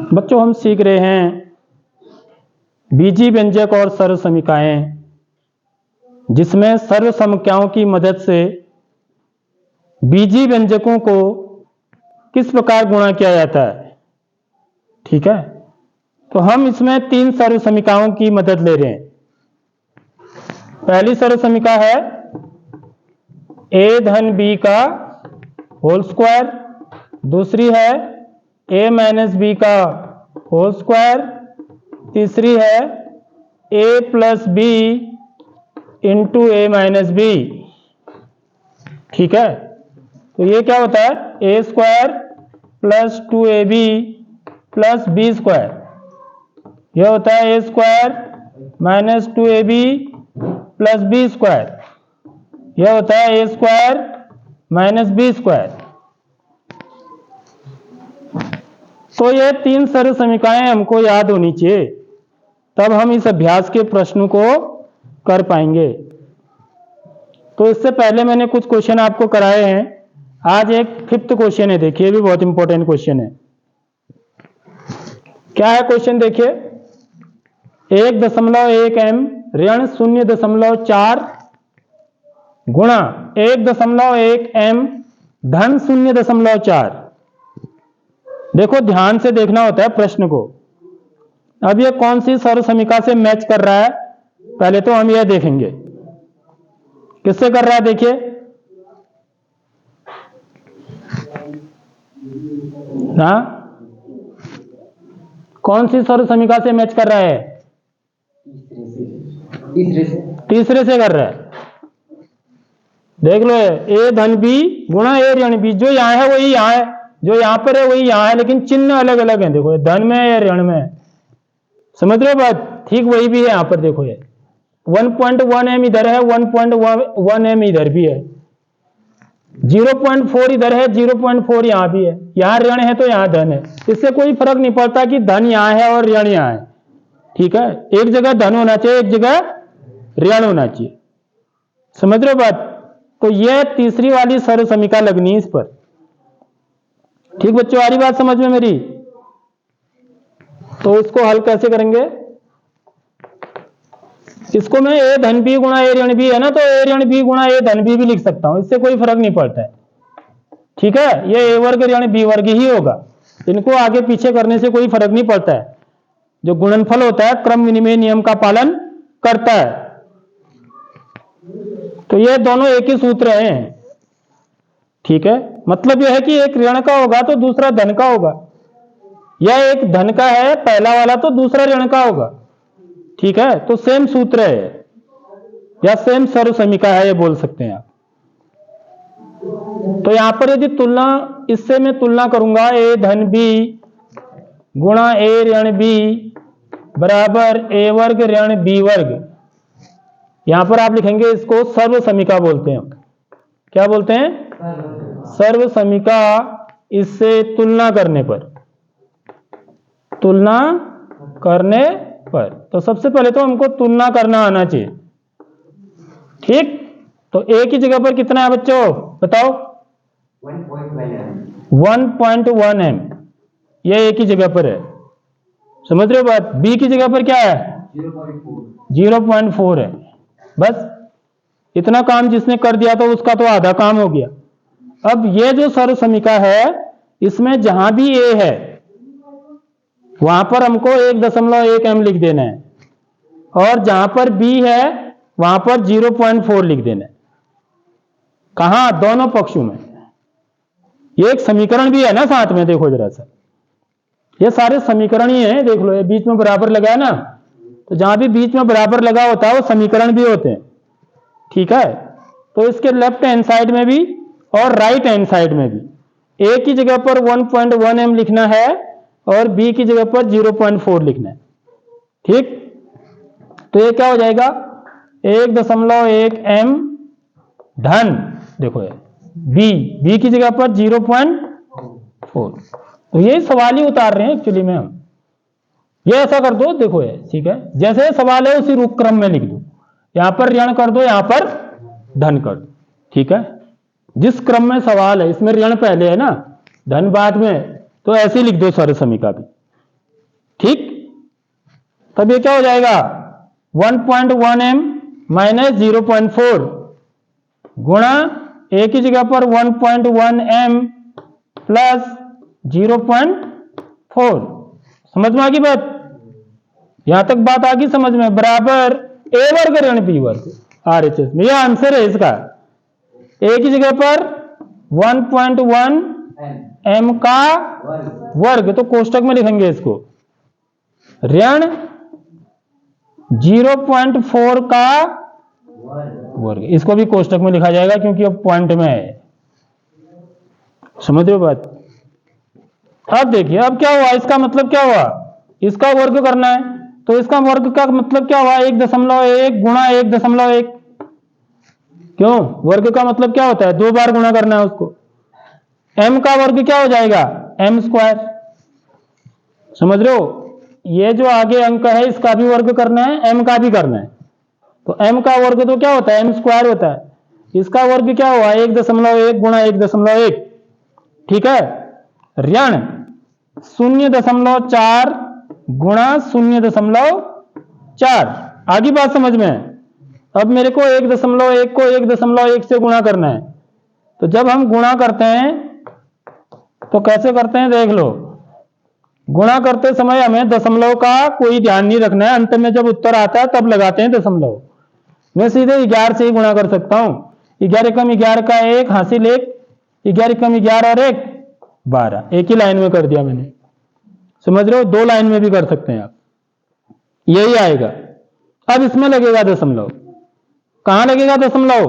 बच्चों हम सीख रहे हैं बीजी व्यंजक और सर्व समीकाएं, जिसमें सर्व समीकाओं की मदद से बीजी व्यंजकों को किस प्रकार गुणा किया जाता है। ठीक है, तो हम इसमें 3 सर्व समीकाओं की मदद ले रहे हैं। पहली सर्व समीका है a धन b का होल स्क्वायर, दूसरी है a माइनस b का होल स्क्वायर, तीसरी है a plus b into a minus b। ठीक है, तो ये क्या होता है a square plus 2ab plus b square. यह होता है a square minus 2ab plus b square. यह होता है a square minus b square. तो ये 3 सर्व समीकाएं हमको याद होनी चाहिए, तब हम इस अभ्यास के प्रश्न को कर पाएंगे। तो इससे पहले मैंने कुछ क्वेश्चन आपको कराए हैं। आज एक 5th क्वेश्चन है, देखिए भी बहुत इंपॉर्टेंट क्वेश्चन है। क्या है क्वेश्चन देखिए, 1.1 m ऋण 0.4 गुणा 1.1 m धन 0.4। देखो ध्यान से देखना होता है प्रश्न को। अब ये कौन सी सर्व समीका से मैच कर रहा है, पहले तो हम यह देखेंगे किससे कर रहा है। देखिए ना, कौन सी सर्व समीका से मैच कर रहा है? तीसरे से कर रहा है। देख लो, a धन b गुणा a ऋण b। जो यहां है वही यहां है, जो यहां पर है वही यहां है, लेकिन चिन्ह अलग अलग है। देखो धन में है या ऋण में है, समझ रहे हो बात? ठीक वही भी है यहां पर। देखो ये 1.1 m इधर है, 1.1 m इधर भी है, 0.4 इधर है, 0.4 यहां भी है। यहां ऋण है तो यहां धन है। इससे कोई फर्क नहीं पड़ता कि धन यहां है और ऋण यहां है। ठीक है, एक जगह धन होना चाहिए, एक जगह ऋण होना चाहिए, समझ रहे हो बात? तो यह तीसरी वाली सर्व समीका लगनी है इस पर। ठीक बच्चों, आ रही बात समझ में मेरी? तो इसको हल कैसे करेंगे? इसको मैं a धन b गुणा a ऋण b है ना, तो a ऋण b गुणा a धन b भी लिख सकता हूं, इससे कोई फर्क नहीं पड़ता है। ठीक है, ये a वर्ग ऋण b वर्ग ही होगा, इनको आगे पीछे करने से कोई फर्क नहीं पड़ता है। जो गुणनफल होता है क्रम विनिमय नियम का पालन करता है। तो ये दोनों एक ही सूत्र हैं। ठीक है, मतलब यह है कि एक ऋण का होगा तो दूसरा धन का होगा, या एक धन का है पहला वाला तो दूसरा ऋण का होगा। ठीक है, तो सेम सूत्र है या सेम सर्व समीका है, ये बोल सकते हैं आप। तो यहां पर यदि तुलना, इससे मैं तुलना करूंगा a धन b गुणा a ऋण b बराबर a वर्ग ऋण b वर्ग। यहां पर आप लिखेंगे, इसको सर्व समीका बोलते हैं। क्या बोलते हैं? सर्व समीका। इससे तुलना करने पर, तुलना करने पर, तो सबसे पहले तो हमको तुलना करना आना चाहिए। ठीक, तो a की जगह पर कितना है बच्चों बताओ? 1.1 m, ये a की जगह पर है, समझ रहे हो बात? b की जगह पर क्या है? 0.4 है। बस इतना काम जिसने कर दिया तो उसका तो आधा काम हो गया। अब ये जो सर्व समीका है, इसमें जहां भी a है वहां पर हमको 1.1 m लिख देना है, और जहां पर b है वहां पर 0.4 लिख देना है। कहां? दोनों पक्षों में। ये एक समीकरण भी है ना साथ में, देखो जरा सा, ये सारे समीकरण ही हैं। देख लो, ये बीच में बराबर लगा है ना, तो जहां भी बीच में बराबर लगा होता है वो समीकरण भी होते हैं। ठीक है, तो इसके लेफ्ट हैंड साइड में भी और राइट हैंड साइड में भी a की जगह पर 1.1 m लिखना है और b की जगह पर 0.4 लिखना है। ठीक, तो ये क्या हो जाएगा? 1.1 m धन, देखो ये b की जगह पर 0.4। तो ये सवाल ही उतार रहे हैं एक्चुअली में हम। ये ऐसा कर दो, देखो ये ठीक है, जैसे सवाल है उसी रुख क्रम में लिख दो। यहां पर ऋण कर दो, यहां पर धन कर दो। ठीक है, जिस क्रम में सवाल है, इसमें ऋण पहले है ना, धन बाद में, तो ऐसे ही लिख दो सर्व समीका भी। ठीक, तब ये क्या हो जाएगा 1.1m माइनस 0.4 गुणा एक ही जगह पर 1.1m प्लस 0.4। समझ में आ गई बात? यहां तक बात आ गई समझ में? बराबर a वर्ग ऋण b वर्ग RHS में, यह आंसर है इसका। एक ही जगह पर 1.1 m का वर्ग, तो कोष्टक में लिखेंगे इसको, ऋण 0.4 का वर्ग, इसको भी कोष्टक में लिखा जाएगा क्योंकि अब पॉइंट में है। समझ रहे हो बात? अब देखिए अब क्या हुआ, इसका मतलब क्या हुआ, इसका वर्ग करना है, तो इसका वर्ग का मतलब क्या हुआ 1.1 गुणा 1.1। क्यों? वर्ग का मतलब क्या होता है, 2 बार गुणा करना है उसको। m का वर्ग क्या हो जाएगा m स्क्वायर। समझ रहे हो? ये जो आगे अंक है इसका भी वर्ग करना है, m का भी करना है, तो m का वर्ग तो क्या होता है m स्क्वायर होता है। इसका वर्ग क्या हुआ 1.1 गुणा 1.1। ठीक है, ऋण 0.4 गुणा 0.4। आगे बात समझ में? अब मेरे को 1.1 को 1.1 से गुणा करना है, तो जब हम गुणा करते हैं तो कैसे करते हैं देख लो। गुणा करते समय हमें दशमलव का कोई ध्यान नहीं रखना है, अंत में जब उत्तर आता है तब लगाते हैं दशमलव। मैं सीधे 11 से ही गुणा कर सकता हूं, 11 कम 11 का 1 हासिल 1, 11 कम 11 और 1 12, एक ही लाइन में कर दिया मैंने। समझ रहे हो? 2 लाइन में भी कर सकते हैं आप, यही आएगा। अब इसमें लगेगा दशमलव, कहां लगेगा दशमलव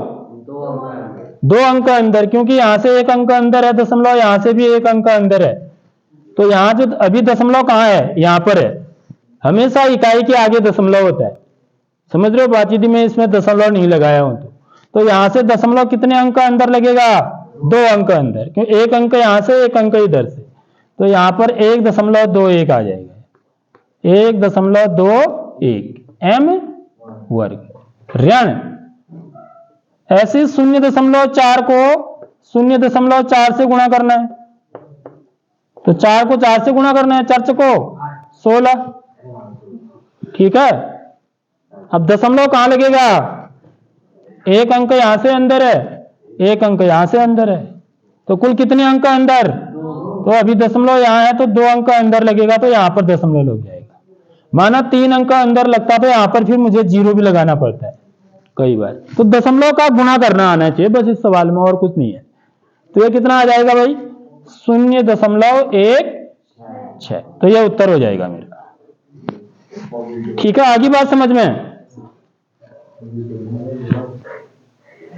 2 अंक अंदर, क्योंकि यहां से 1 अंक अंदर है दशमलव, यहां से भी 1 अंक अंदर है, तो यहां जो अभी दशमलव कहां है, यहां पर है। हमेशा इकाई के आगे दशमलव होता है। समझ रहे हो बात? यदि मैं इसमें दशमलव नहीं लगाया हूं तो यहां से दशमलव कितने अंक अंदर लगेगा 2 अंक अंदर, क्योंकि 1 अंक यहां से 1 अंक इधर से, तो यहां पर 1.21 आ जाएगा, 1.21 m वर्ग ऋण। ऐसे 0.4 को 0.4 से गुणा करना है, तो 4 को 4 से गुणा करना है, 4 को 16। ठीक है, अब दशमलव कहां लगेगा, 1 अंक यहां से अंदर है, 1 अंक यहां से अंदर है, तो कुल कितने अंक अंदर, तो अभी दशमलव यहां है तो 2 अंक अंदर लगेगा, तो यहां पर दशमलव लग जाएगा। माना 3 अंक अंदर लगता तो यहां पर फिर मुझे 0 भी लगाना पड़ता है कई बार। तो दशमलव का गुणा करना आना चाहिए बस इस सवाल में, और कुछ नहीं है। तो ये कितना आ जाएगा भाई 0.16, तो ये उत्तर हो जाएगा मेरा। ठीक है, आगे बात समझ में?